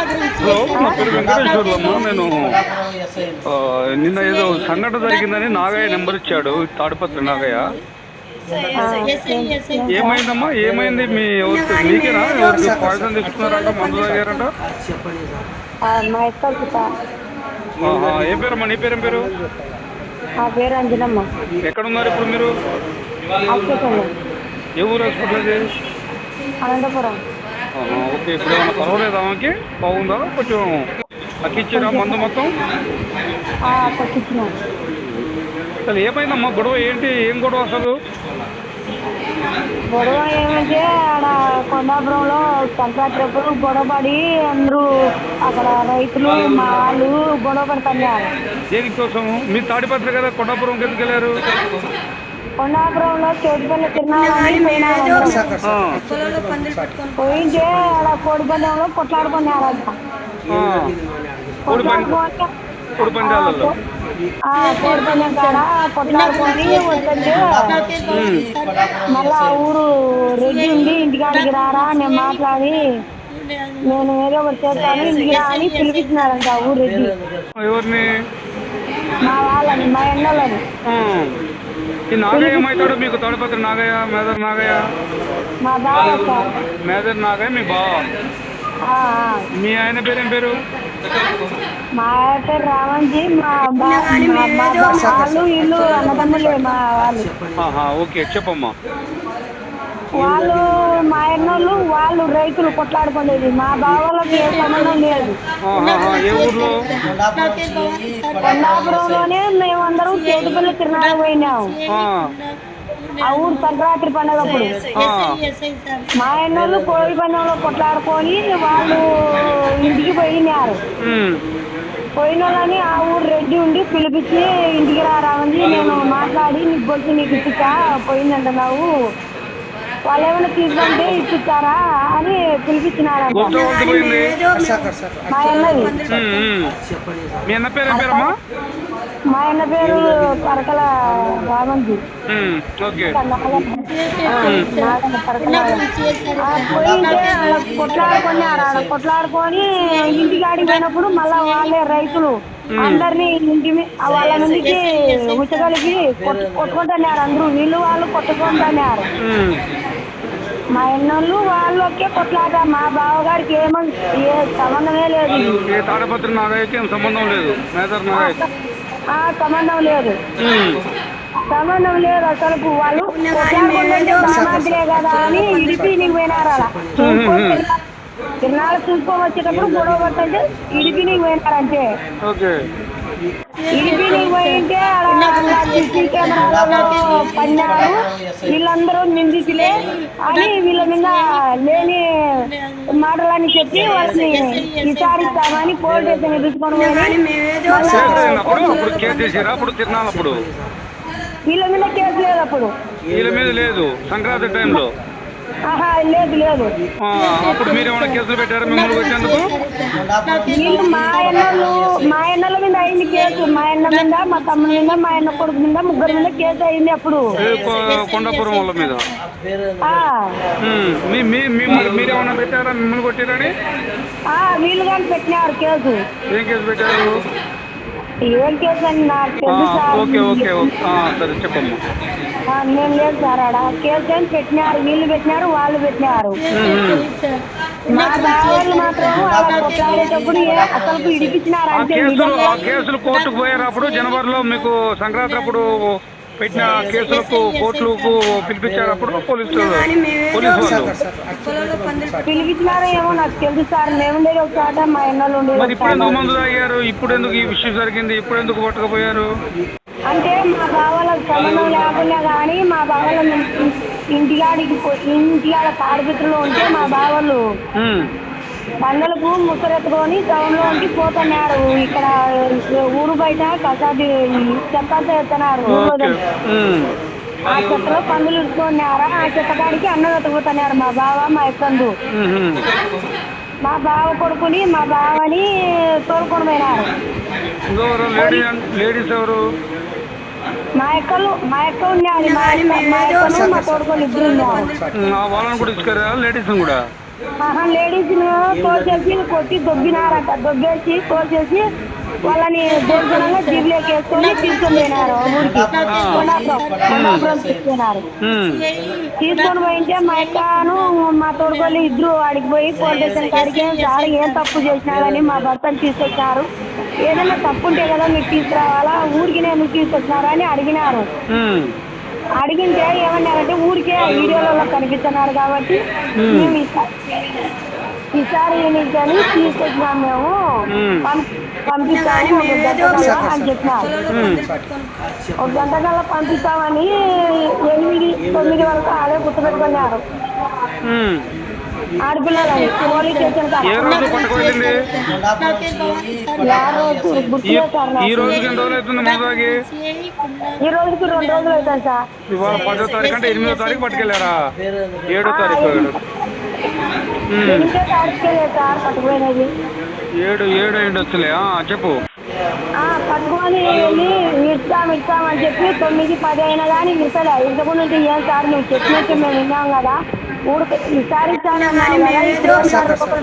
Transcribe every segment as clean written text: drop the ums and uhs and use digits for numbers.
Hello, నా పేరు వెంకటేశ్వర్లమ్మ. నేను నిన్న ఏదో సంఘటన జరిగిందని నాగయ్య నెంబర్ ఇచ్చాడు, తాడిపత్రి నాగయ్య. ఏమైందమ్మా, ఏమైంది? మీ ఎవరికి, మీకేనా? ఎవరికి పాయిజన్ తీసుకున్నారంట, మందు తాగారంట? ఏం పేరమ్మా, నీ పేరేం పేరు? పేరు అంజనమ్మ. ఎక్కడున్నారు ఇప్పుడు మీరు? ఏ ఊరు హాస్పిటల్ అది? అనంతపురం. ఓకే, ఇప్పుడు ఏమన్నా పర్వాలేదా? ఆమెకి బాగుందా? కొంచెం అక్కిచ్చారా మందు మొత్తం? అసలు ఏమైందమ్మా గొడవ? ఏంటి, ఏం గొడవ అసలు? గొడవ ఏమంటే ఆడ కొండాపురంలో సంక్రాంతి అప్పుడు గొడవ పడి అందరూ అక్కడ రైతులు మా వాళ్ళు గొడవ పడుతున్నారు. దేనికోసం? మీ తాడిపత్రి కదా, కొండాపురం ఎందుకు వెళ్ళారు? కొండాపురంలో చోటుపల్లి తిరణాలని పోయింటే ఆడ కోడి పందెంలో కొట్లాడుకున్నారంట. కోడి పందాలలో కోడి పందెం కాడ కొట్లాడుకొని వస్తుంటే మళ్ళా ఊరు రెడ్డి ఉండి ఇంటికాడికి రారా, నేను మాట్లాడి నేను ఏదో ఒకటి చేస్తాను ఇంటికి రా అని పిలిపించినారంట ఊరు రెడ్డి. ఎవరిని? మా వాళ్ళని, మా ఎండలని. ఈ నాగయ్య ఏమవుతాడు మీకు? తాడిపత్రి నాగయ్య, మేదర్ నాగయ్య? మా బావ సార్. మేదర్ నాగయ్య మీ బావ? మీ ఆయన పేరేం పేరు? మా ఆయన పేరు రామంజీ. మా వాళ్ళు ఇల్లు అన్నదమ్ములే మా వాళ్ళు. ఓకే, చెప్పమ్మా. వాళ్ళు మా అన్నోళ్ళు వాళ్ళు రైతులు కొట్లాడుకోలేదు. మా బావలకి ఏ సంబంధం లేదు. ఏ ఊర్లో? కొండాపురంలోనే మేమందరం చేతిపల్లి తిరణాలు పోయినాము. ఆ ఊరు సంక్రాంతి పండగప్పుడు మా అన్నోళ్ళు కోడి పందెంలో కొట్లాడుకొని వాళ్ళు ఇంటికి పోయినారు. పోయిన వాళ్ళని ఆ ఊరు రెడ్డి ఉండి పిలిపించి ఇంటికి రావండి, నేను మాట్లాడి నీకు గొలుసు నీకు ఇప్పించా పోయిందంటున్నావు, వాళ్ళు ఏమైనా తీసుకుంటే ఇప్పిస్తారా అని పిలిపించినారంట మా అన్నది. మా అన్న పేరు పరకల రామంజీ. పోయింటే కొట్లాడుకొని ఇంటికాడికి పోయినప్పుడు మళ్ళా వాళ్ళే రైతులు అందరినీ ఇంటి వాళ్ళ మందికి ఉచ్చగలిపి కొట్టుకుంటున్నారు. అందరూ వీళ్ళు వాళ్ళు కొట్టుకుంటున్నారు. మా అన్నోళ్ళు వాళ్ళకే కొట్లాట. మా బావగారికి ఏ సంబంధమే లేదు. తాడిపత్రి నాగయ్యకి ఏం సంబంధం లేదు? సంబంధం లేదు, సంబంధం లేదు అసలు. వాళ్ళు సామాగ్రే కదా అని ఇడిపి నీకు పోయినారు. అలా తిరునాళ్ళు చూసుకొని వచ్చేటప్పుడు గొడవ పడుతుంటే ఇడిపి నీకు పోయినారంటే. ఇడిపి నీకు పోయింటే సీసీ కెమెరాలలో పన్నారు. వీళ్ళందరూ నిందితులే అని వీళ్ళ మీద లేని మాటలని చెప్పి వాళ్ళని విచారిస్తామని పోలీస్ స్టేషన్ తీసుకొని వీళ్ళ మీద కేసు లేదు. అప్పుడు వీళ్ళ మీద లేదు సంక్రాంతి టైంలో? లేదు లేదు. అప్పుడు మీరు ఏమైనా కేసులు పెట్టారా మిమ్మల్ని వచ్చేందుకు? వీళ్ళు మా అన్నల మీద అయింది కేసు. మా అన్న మీద, మా తమ్ముడి మీద, మా అన్న కొడుకు మీద, ముగ్గురు మీద కేసు అయింది. అప్పుడు కొండాపురం వాళ్ళ మీద మీరేమన్నా పెట్టారా మిమ్మల్ని కొట్టారని? వీళ్ళు కానీ పెట్టినారు కేసు. ఏం కేసు పెట్టారు? ఏం కేసు అని నాకు తెలుసు సార్. సరే చెప్పమ్మా. నేను లేదు సార్. ఆడ కేసు అని పెట్టినారు. వీళ్ళు పెట్టినారు, వాళ్ళు పెట్టినారు. మా బావలు మాత్రం అలా కొట్లాడేటప్పుడు అసలు ఇడిపించినారు అంటే. కేసులు కోర్టుకు పోయారు అప్పుడు జనవరిలో మీకు సంక్రాంతి అప్పుడు పెట్టిన కేసులకు కోర్టులకు పిలిపించారు అప్పుడు పోలీసు వాళ్ళు పిలిపించినారో ఏమో నాకు తెలుసు సార్. మేము ఉండేది ఒక చోట, మా ఎన్నోళ్ళు ఉండేది. ఇప్పుడు ఎందుకు మందు తాగారు? ఇప్పుడు ఎందుకు ఈ విషయం జరిగింది? ఇప్పుడు ఎందుకు పట్టుకుపోయారు? అంటే మా బావలకు సంబంధం లేకుండా కానీ మా బావలు ఇంటికాడ తాడిపిత్రులో ఉంటే మా బావలు పండలకు ముసరెత్తుకొని టౌన్లో ఉండి పోతున్నారు. ఇక్కడ ఊరు బయట కసాది చెత్త ఎత్తున్నారు. ఆ చెత్తలో పందులు ఇడుచుకున్నారా. ఆ చెత్తకాడికి అన్నం ఎత్తుకుపోతున్నారు మా బావ, మా ఎక్కందు. మా బావ కొడుకుని, మా బావని తోలుకొని పోయినారు. మా ఎక్క ఉండాలి. మా ఎక్కను మా తోడుకొని ఇద్దరు ఉన్నారు. వాళ్ళని కూడా ఇచ్చుకోరా లేడీస్ కూడా? లేడీస్ తోసేసి కొట్టి దొబ్బినారట, దొబ్బేసి తోసేసి వాళ్ళని దోషణంగా జీబులోకి వేసుకొని తీసుకొని పోయినారు ఊరికి. కొండాపురం తీసుకున్నారు. తీసుకొని పోయింటే మా అక్కను మా తోడుకోళ్ళు ఇద్దరు ఆడికి పోయి పోలీస్ స్టేషన్ కాడికి సార్ ఏం తప్పు చేసినారని మా భర్తను తీసుకొచ్చారు, ఏదైనా తప్పు ఉంటే కదా మీరు తీసుకురావాలా, ఊరికి నేను తీసుకొచ్చినారా అని అడిగినారు. అడిగింటే ఏమన్నారంటే ఊరికే వీడియోలలో కనిపిస్తున్నారు కాబట్టి మేము ఈసారి కానీ తీసుకొచ్చినాం, మేము పంపిస్తాము ఒక గంట అని చెప్పినారు. ఒక గంట కల్లా పంపిస్తామని 8-9 వరకు అదే గుర్తుపెట్టుకున్నారు ఆడపిల్లలని. పోలీస్ స్టేషన్ ఈ రోజుకి 2 రోజులు అవుతుంది సార్. ఇవాళ 10వ తారీఖు అంటే 8వ తారీఖు పట్టుకెళ్ళారా? 7వ తారీఖు 8వ తారీఖుకే సార్ పట్టుకుపోయినది. 7 అయిండొచ్చులే. చెప్పు. పట్టుకొని వెళ్ళి ఇస్తామని చెప్పి 9-10 అయినా కానీ ఇస్తలే. ఇంతకుముందు ఉంటే ఏం సార్ నువ్వు చెప్పినట్టు మేము విన్నాం కదా, ఈసారి ఇస్తానన్నావు కదా, ఇప్పుడు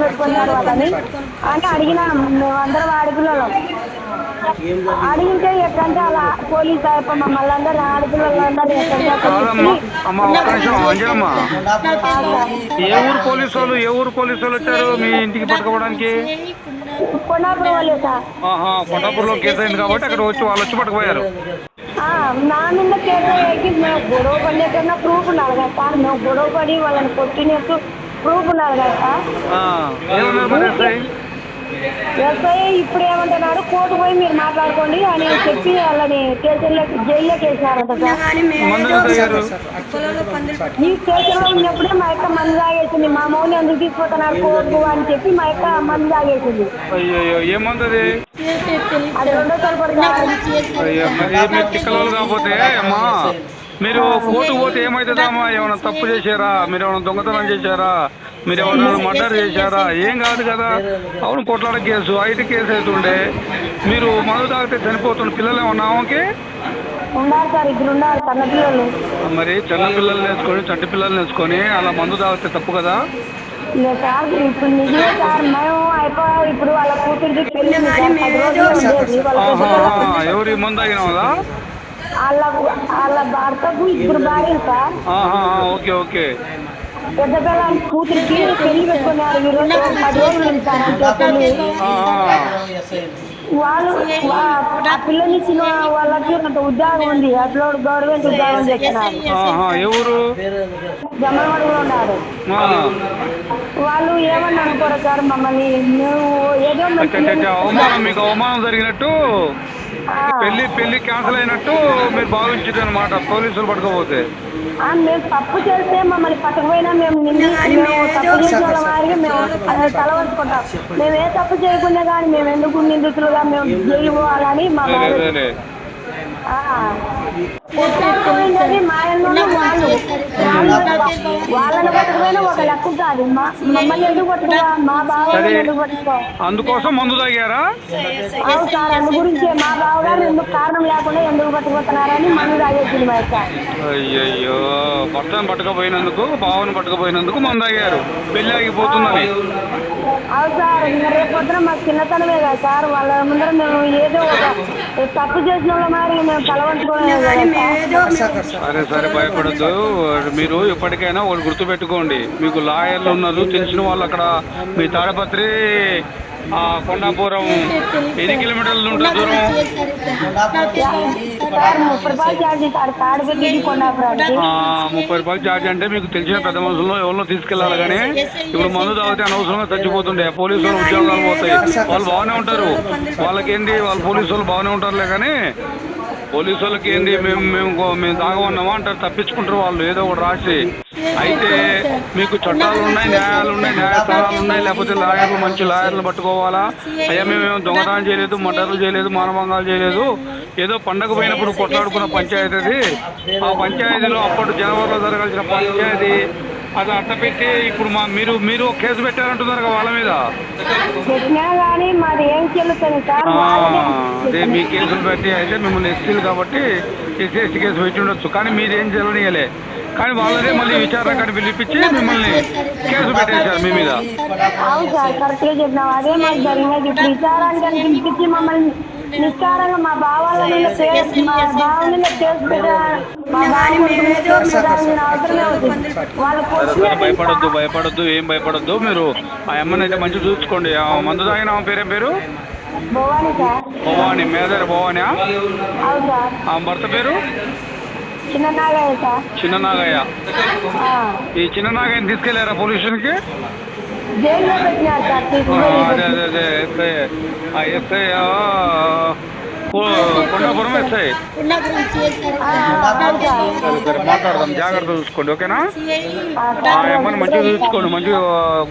పెట్టుకున్నారు వాళ్ళని అని అడిగినాం. మేము అందరం ఆడపిల్లలు అడిగితే ఎట్లంటే అలా పోలీస్ మమ్మల్ని అందరూ ఆడపిల్లలందరూ ఏ ఊరు పోలీసు వాళ్ళు వచ్చారు మీ ఇంటికి పట్టుకోవడానికి? కొండాపురం వాళ్ళే సార్. కొండాపురంలో కేసు అయింది కాబట్టి అక్కడ వాళ్ళు వచ్చి పట్టుకుపోయారు. నా మీద కేసు వేసి మేము గొడవ పడినట్టున్న ప్రూఫ్ ఉండాలి కదా సార్, మేము గొడవ పడి వాళ్ళని కొట్టినట్టు ప్రూఫ్ ఉండాలి కదా సార్. ఎస్ఐ ఇప్పుడు ఏమంటున్నాడు, కోర్టు పోయి మీరు మాట్లాడుకోండి అని చెప్పి వాళ్ళని జైల్లోకి వేసినారంట సార్. ఈ స్టేషన్లో ఉన్నప్పుడే మా యొక్క మందు తాగేసింది, మా మౌని ఎందుకు తీసుకుపోతున్నారు కోర్టు అని చెప్పి మా యొక్క మందు తాగేసింది. అది 2వ తరపు. మీరు కోర్టుకు పోతే ఏమవుతుందమ్మా? ఏమైనా తప్పు చేశారా? మీరు ఏమైనా దొంగతనం చేశారా? మీరు ఏమైనా మర్డర్ చేశారా? ఏం కాదు కదా. అవును, కొట్లాడ కేసు, ఐటీ కేసు అవుతుండే. మీరు మందు తాగితే చనిపోతున్న పిల్లలు ఏమన్నా ఆమెకి ఉండాలి సార్, 2 ఉండాలి చిన్నపిల్లలు. మరి చిన్న పిల్లలు వేసుకొని చంటి పిల్లలు వేసుకొని అలా మందు తాగితే తప్పు కదా సార్. ఇప్పుడు నిజమే సార్, మేము అయిపోయి ఇప్పుడు వాళ్ళ కూతురికి పెళ్లి. ఎవరి మందు తాగినావా? వాళ్ళ భర్తకు 2 భార్యలు సార్. Okay okay. పెద్ద పిల్లల కూతురికి పెళ్లి పెట్టుకున్నారు. 10 రోజులు ఉంటారంటే వాళ్ళు ఆ పిల్లనిచ్చిన వాళ్ళకి కొంత ఉద్యోగం ఉంది, అట్లా గవర్నమెంట్ ఉద్యోగం చేస్తున్నారు. ఎవరు జమ్మలమడుగులో ఉన్నారు. వాళ్ళు ఏమన్నా అనుకోరు సార్ మమ్మల్ని, మేము ఏదో అవమానం, మీకు అవమానం జరిగినట్టు, పెళ్లి క్యాన్సిల్ అయినట్టు మీరు భావించారు అనమాట పోలీసులు పట్టుకోపోతే. మేము తప్పు చేస్తే మమ్మల్ని పట్టుకుపోయినా మేము తప్పు చేసిన వాళ్ళ మాదిరిగా మేము తల వంచుకుంటాం. మేము ఏ తప్పు చేయకుండా కానీ మేము ఎందుకు నిందితులుగా మేము జైలు పోవాలని మా పోయినది మా వాళ్ళని పట్టుకుపోయినా ఒక లెక్క కాదు, మమ్మల్ని ఎందుకు పట్టుకోవా, మా బావగారు ఎందుకు పట్టుకో. అందుకోసం మందు తాగారా? అవును సార్, అందు గురించి మా బావగారు ఎందుకు కారణం లేకుండా ఎందుకు పట్టుకుపోతున్నారని మందు తాగేసింది మా యొక్క. అయ్యయ్యో, భర్తను పట్టుకపోయినందుకు, బావను పట్టుకపోయినందుకు మందు తాగారు, పెళ్లి ఆగిపోతుందని. అవును సార్, రేపు పొద్దున మాకు చిన్నతనమే కదా సార్, వాళ్ళ ముందర మేము ఏదో ఒక తప్పు చేసిన వాళ్ళ మాదిరి మేము తలవంచుకోలేదు. సరే భయపడద్దు. మీరు ఎప్పటికైనా వాళ్ళు గుర్తుపెట్టుకోండి, మీకు లాయర్లు ఉన్నారు, తెలిసిన వాళ్ళు అక్కడ. మీ తాడపత్రి కొండాపురం 8 కిలోమీటర్లు ఉంటుంది దూరం. 30 రూపాయలు ఛార్జ్ అంటే మీకు తెలిసిన పెద్ద మనుషుల్లో ఎవరినో తీసుకెళ్ళాలి. కానీ ఇప్పుడు మందు తాగితే అనవసరంగా చచ్చిపోతుండే. పోలీసు వాళ్ళు ఉద్యోగాలు పోతాయి, వాళ్ళు బాగానే ఉంటారు, వాళ్ళకేంటి, వాళ్ళు పోలీసు వాళ్ళు బాగానే ఉంటారులే. కానీ పోలీసు వాళ్ళకి ఏంది, మేము తాగమన్నామా అంటారు, తప్పించుకుంటారు వాళ్ళు ఏదో ఒకటి రాసి. అయితే మీకు చట్టాలు ఉన్నాయి, న్యాయాలు ఉన్నాయి, న్యాయస్థానాలు ఉన్నాయి, లేకపోతే లాయర్లు, మంచి లాయర్లు పట్టుకోవాలా? అయ్యా మేమేమో దొంగతనం చేయలేదు, మర్డర్లు చేయలేదు, మానభంగాలు చేయలేదు, ఏదో పండగ పోయినప్పుడు కొట్లాడుకున్న పంచాయతీ అది. ఆ పంచాయతీలో అప్పుడు జనవరిలో జరగాల్సిన పంచాయతీ అది అట్టపెట్టి ఇప్పుడు మీరు కేసు పెట్టారంటున్నారు కదా వాళ్ళ మీద. అదే మీ కేసులు పెట్టి అయితే మిమ్మల్ని ఎస్సీలు కాబట్టి ఎస్సీ కేసు పెట్టి ఉండొచ్చు, కానీ మీరేం చెల్లనియలే. కానీ వాళ్ళదే మళ్ళీ విచారణకు పిలిపించి మిమ్మల్ని కేసు పెట్టేశారు మీ మీద. అవును సార్, కరెక్ట్గా చెప్పినావు. అదే మాకు జరిగినది. ఇప్పుడు విచారానికి పిలిపించి మమ్మల్ని నిస్సారంగా మా బావాల మీద కేసు, మా బావ మీద కేసు మా బావ అవసరమే అవుతుంది. వాళ్ళ భయపడొద్దు, ఏం భయపడొద్దు. మీరు ఆ అమ్మని అయితే మంచిగా చూసుకోండి. ఆ మందు తాగిన ఆమె పేరేం పేరు? భవానీ సార్. భవానీ, మేదర్ భవానీ. అవును సార్. ఆ భర్త పేరు? చిన్న నాగయ్య సార్. చిన్న నాగయ్య. ఈ చిన్న నాగయ్యని తీసుకెళ్లారా పోలీస్ స్టేషన్కి? జైల్లో పెట్టినారు సార్. అదే ఎస్ఐ, ఆ ఎస్ఐ కొండాపురం ఎస్ఐ. సరే మాట్లాడదాం, జాగ్రత్త చూసుకోండి, ఓకేనా? ఆ అమ్మని మంచిగా చూసుకోండి, మంచిగా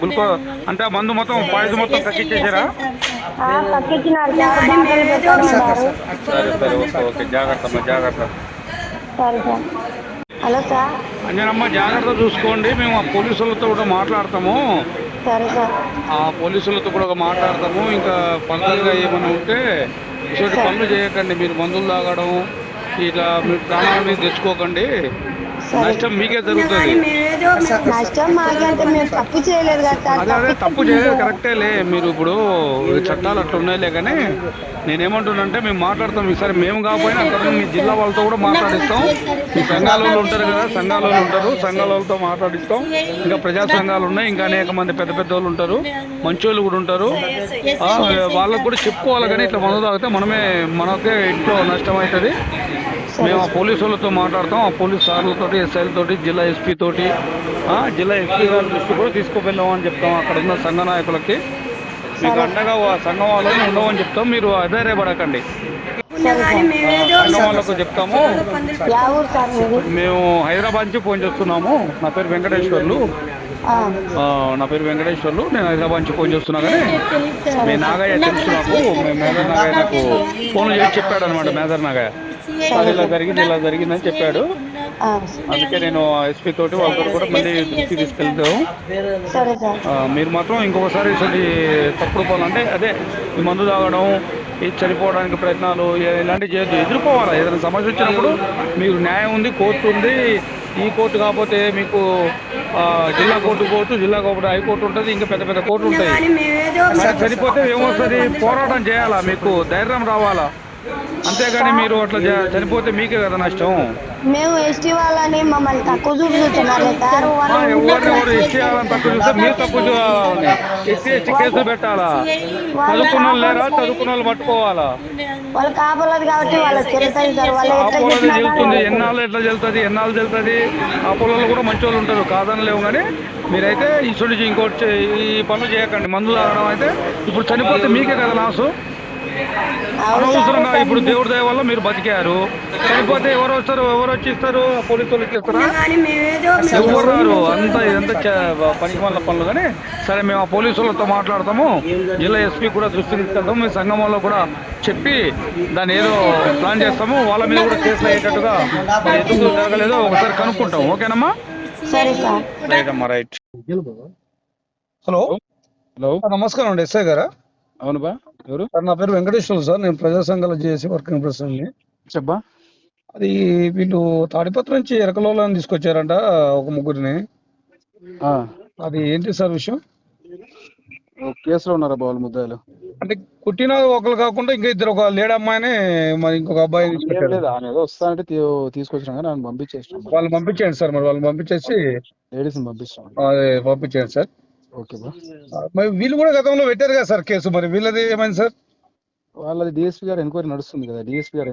గ్లూకో అంటే మందు మొత్తం పాయిజన్ మొత్తం తగ్గించేసారా? సరే ఓకే జాగ్రత్త జాగ్రత్త. సరే సార్. Hello sir. అంజనమ్మ జాగ్రత్త చూసుకోండి. మేము ఆ పోలీసులతో కూడా మాట్లాడతాము. సరే సార్. ఆ పోలీసులతో కూడా మాట్లాడతాము. ఇంకా ఫర్దర్గా ఏమైనా ఉంటే ఇటువంటి పనులు చేయకండి. మీరు మందులు తాగడం ఇట్లా మీరు ప్రాణాల మీద తెచ్చుకోకండి. నష్టం మీకే జరుగుతుంది. నష్టం మాకంటే మేము తప్పు చేయలేదు కదా. అదే తప్పు చేయలేదు, కరెక్టేలే. మీరు ఇప్పుడు చట్టాలు అట్లా ఉన్నాయిలే. కానీ నేనేమంటున్నానంటే మేము మాట్లాడతాం. ఈసారి మేము కాకపోయినా అక్కడ మీ జిల్లా వాళ్ళతో కూడా మాట్లాడిస్తాం. మీ సంఘాల వాళ్ళు ఉంటారు కదా, సంఘాల వాళ్ళు ఉంటారు, సంఘాల వాళ్ళతో మాట్లాడిస్తాం. ఇంకా ప్రజా సంఘాలు ఉన్నాయి, ఇంకా అనేక మంది పెద్ద పెద్ద వాళ్ళు ఉంటారు, మంచోళ్ళు కూడా ఉంటారు. వాళ్ళకు కూడా చెప్పుకోవాలి. కానీ ఇట్లా మందు తాగితే మనకే ఇంట్లో నష్టం అవుతుంది. మేము ఆ పోలీసు వాళ్ళతో మాట్లాడతాం. ఆ పోలీస్ సార్లతో, ఎస్ఐలతోటి, జిల్లా ఎస్పీ తోటి, జిల్లా ఎస్పీ గారి దృష్టి కూడా తీసుకువెళ్ళామని చెప్తాం. అక్కడ ఉన్న సంఘ నాయకులకి మీకు అండగా సంఘం వాళ్ళని ఉండవని చెప్తాం. మీరు అధైర్యపడకండి. సంఘం వాళ్ళకు చెప్తాము. మేము హైదరాబాద్ నుంచి ఫోన్ చేస్తున్నాము. నా పేరు వెంకటేశ్వర్లు. నేను హైదరాబాద్ నుంచి ఫోన్ చేస్తున్నా. కానీ మీ నాగయ్య తెలుసు నాకు. మేదర్ నాగయ్య నాకు ఫోన్ చేసి చెప్పాడు అనమాట. మేదర్ నాగయ్య అది ఇలా జరిగిందని చెప్పాడు. అందుకే నేను ఎస్పీ తోటి వాళ్ళతో కూడా మళ్ళీ దృష్టి తీసుకెళ్తాము. మీరు మాత్రం ఇంకొకసారి ఇటువంటి తప్పుడు పనులు అంటే అదే ఈ మందు తాగడం, ఈ చనిపోవడానికి ప్రయత్నాలు ఇలాంటివి చేయొద్దు. ఎదుర్కోవాలా. ఏదైనా సమస్య వచ్చినప్పుడు మీకు న్యాయం ఉంది, కోర్టు ఉంది. ఈ కోర్టు కాకపోతే మీకు జిల్లా కోర్టు, జిల్లా కోర్టు హైకోర్టు ఉంటుంది, ఇంకా పెద్ద పెద్ద కోర్టు ఉంటాయి. చనిపోతే ఏమొస్తుంది? పోరాటం చేయాలా, మీకు ధైర్యం రావాలా. అంతేగాని మీరు అట్లా చనిపోతే మీకే కదా నష్టం. మేము ఎస్టీ వాళ్ళని మమ్మల్ని తక్కువ చూపుతున్నారు. ఎవరు ఎస్టీ వాళ్ళని తక్కువ చూస్తే మీరు తక్కువ చూడాలని ఎస్టీ కేసులు పెట్టాలా? చదువుకున్న వాళ్ళు లేరా? చదువుకున్న వాళ్ళు పట్టుకోవాలా? వాళ్ళు కాపలేదు కాబట్టి వాళ్ళకి జరుగుతుంది. ఎన్నాళ్ళు ఎట్లా జరుగుతుంది? ఆ పొలాల్లో కూడా మంచి వాళ్ళు ఉంటారు, కాదనలేవు. కానీ మీరైతే ఇంకోటి ఈ పనులు చేయకండి. మందులు తాగడం అయితే ఇప్పుడు చనిపోతే మీకే కదా లాసు. అనవసరంగా ఇప్పుడు దేవుడి దయ వల్ల మీరు బతికారు. చనిపోతే ఎవరు వచ్చి ఇస్తారు? పోలీసు వాళ్ళు ఇచ్చేస్తారా? ఎవరు రారు. ఇదంతా పనికి వాళ్ళ పనులు. కానీ సరే, మేము ఆ పోలీసు వాళ్ళతో మాట్లాడతాము. జిల్లా ఎస్పీ కూడా దృష్టి తీసుకెళ్తాము. మీ సంఘం వాళ్ళు కూడా చెప్పి దాన్ని ఏదో ప్లాన్ చేస్తాము. వాళ్ళ మీద కూడా కేసులు అయ్యేటట్టుగా ఎందుకు జరగలేదో ఒకసారి కనుక్కుంటాం. ఓకేనమ్మా? రైట్ అమ్మా, రైట్. హలో నమస్కారం అండి, ఎస్ఐ గారా? అవును బా, ఎవరు? నా పేరు వెంకటేశ్వర్లు సార్. నేను ప్రజా సంఘాల జేఏసీ వర్కింగ్ ప్రెసిడెంట్ని. చెప్పా. అది వీళ్ళు తాడిపత్రి నుంచి ఎరకలోని తీసుకొచ్చారంట ఒక ముగ్గురిని. అది ఏంటి సార్ విషయం? కేసులో ఉన్నారా బాబు ముద్దాయిలు? అంటే కుట్టిన ఒకరు కాకుండా ఇంకా ఇద్దరు, ఒక లేడీ అమ్మాయిని మరి ఇంకొక అబ్బాయి ఏదో వస్తానంటే తీసుకొచ్చినా కానీ పంపించేస్తాం. వాళ్ళని పంపించండి సార్. మరి వాళ్ళని పంపించేసి లేడీస్ పంపిస్తాం. అదే పంపించండి సార్. ఓకే బా. మరి వీళ్ళు కూడా గతంలో పెట్టారు కదా సార్ కేసు. మరి వీళ్ళది ఏమైంది సార్? వాళ్ళది డిఎస్పీ గారు ఎంక్వైరీ నడుస్తుంది కదా. డిఎస్పీ గారు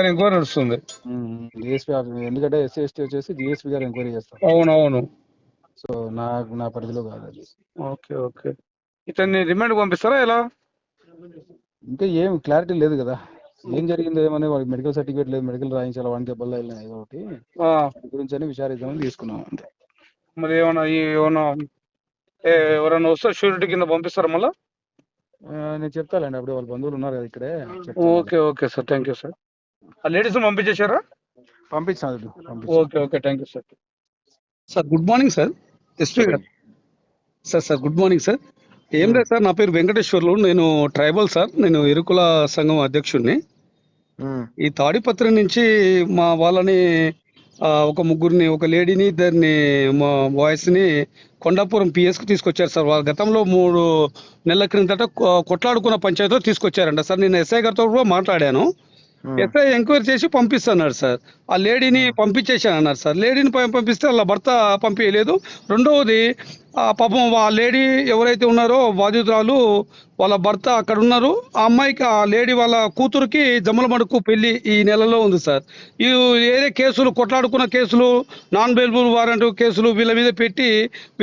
ఎంక్వైరీ నడుస్తుంది. డిఎస్పీ ఎందుకంటే ఎస్సీ ఎస్టీ వచ్చేసి డిఎస్పీ గారు ఎంక్వైరీ చేస్తారు. అవునవును. సో నా పరిధిలో కాదు అది. ఓకే. ఇతన్ని రిమాండ్ పంపిస్తారా ఎలా? ఇంకా ఏం క్లారిటీ లేదు కదా. ఏం జరిగిందో ఏమని వాడికి మెడికల్ సర్టిఫికేట్ లేదు, మెడికల్ రాయించాలి, వాడికి దెబ్బలు వెళ్ళినాయి ఏదో ఒకటి. గురించి అని విచారిద్దామని తీసుకున్నాం అంతే. మరి ఏమన్నా ఎవరైనా వస్తే షూరిటీ కింద పంపిస్తారా మళ్ళా? నేను చెప్తానండి, అప్పుడు వాళ్ళ బంధువులు ఉన్నారు కదా ఇక్కడే. Okay sir, thank you sir. ఆ లేడీస్ పంపించేశారా? పంపించాను. Okay thank you sir. Sir good morning sir, SP గారు. Sir good morning sir. ఏం లేదు సార్, నా పేరు వెంకటేశ్వర్లు. నేను ట్రైబల్ సార్. నేను ఇరుకుల సంఘం అధ్యక్షుడిని. ఈ తాడిపత్రి నుంచి మా వాళ్ళని ఒక ముగ్గురిని, ఒక లేడీని, ఇద్దరిని బాయ్స్ని కొండాపురం పిఎస్కి తీసుకొచ్చారు సార్. వాళ్ళ గతంలో 3 నెలల క్రిందట కొట్లాడుకున్న పంచాయతీలో తీసుకొచ్చారంట సార్. నేను ఎస్ఐ గారితో కూడా మాట్లాడాను. ఎస్ఐ ఎంక్వైరీ చేసి పంపిస్తున్నారు సార్. ఆ లేడీని పంపించేసాను అన్నారు సార్. లేడీని పంపిస్తే వాళ్ళ భర్త పంపించలేదు. రెండవది పాపం ఆ లేడీ ఎవరైతే ఉన్నారో బాధితురాలు, వాళ్ళ భర్త అక్కడ ఉన్నారు. ఆ అమ్మాయికి, ఆ లేడీ వాళ్ళ కూతురికి జమ్మలమడుకు పెళ్లి ఈ నెలలో ఉంది సార్. ఈ ఏదే కేసులు, కొట్లాడుకున్న కేసులు, నాన్ బెయిలబుల్ వారెంట్ కేసులు వీళ్ళ మీద పెట్టి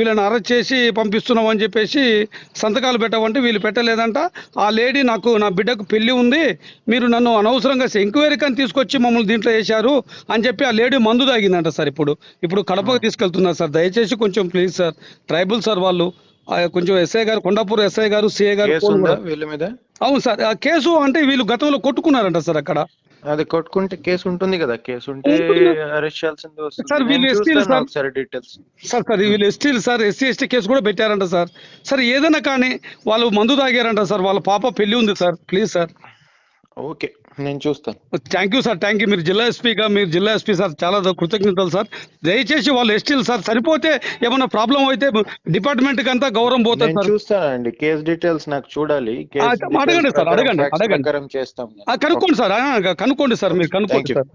వీళ్ళని అరెస్ట్ చేసి పంపిస్తున్నాం అని చెప్పేసి సంతకాలు పెట్టమంటే వీళ్ళు పెట్టలేదంట. ఆ లేడీ నాకు, నా బిడ్డకు పెళ్లి ఉంది, మీరు నన్ను అనవసరంగా ఎంక్వైరీ కానీ తీసుకొచ్చి మమ్మల్ని దీంట్లో వేశారు అని చెప్పి ఆ లేడీ మందు తాగిందంట సార్. ఇప్పుడు కడపకు తీసుకెళ్తున్నారు సార్. దయచేసి కొంచెం ప్లీజ్ సార్, ట్రైబల్ సార్ వాళ్ళు, కొంచెం ఎస్ఐ గారు, కొండాపూర్ ఎస్ఐ గారు, సిఐ గారు. వీళ్ళ మీద అవును సార్. ఆ కేసు అంటే వీళ్ళు గతంలో కొట్టుకున్నారంట సార్ అక్కడ. అది కొట్టుకుంటే కేసు ఉంటుంది కదా, కేసు ఉంటే అరెస్ట్ చేయాల్సింది వస్తుంది. సార్ వీళ్ళు నేను ఎస్టీలు చూస్తాను సార్. ఒకసారి డీటెయిల్స్. సార్ వీళ్ళు ఎస్టీలు సార్, ఎస్సీ ఎస్టీ కేసు కూడా పెట్టారంట సార్. సార్ ఏదైనా కానీ వాళ్ళు మందు తాగారంట సార్. వాళ్ళ పాప పెళ్లి ఉంది సార్. Please sir. ఓకే, నేను చూస్తాను. Thank you sir, thank you. మీరు జిల్లా ఎస్పీ సార్, చాలా కృతజ్ఞతలు సార్. దయచేసి వాళ్ళు ఎస్టీలు సార్. సరిపోతే ఏమన్నా ప్రాబ్లం అయితే డిపార్ట్మెంట్కి అంతా గౌరవం పోతుంది నేను సార్. చూస్తానండి, కేసు డీటెయిల్స్ నాకు చూడాలి. అడగండి సార్, అడగండి. చేస్తాం. కనుక్కోండి సార్, కనుక్కోండి సార్, మీరు కనుక్కోండి సార్.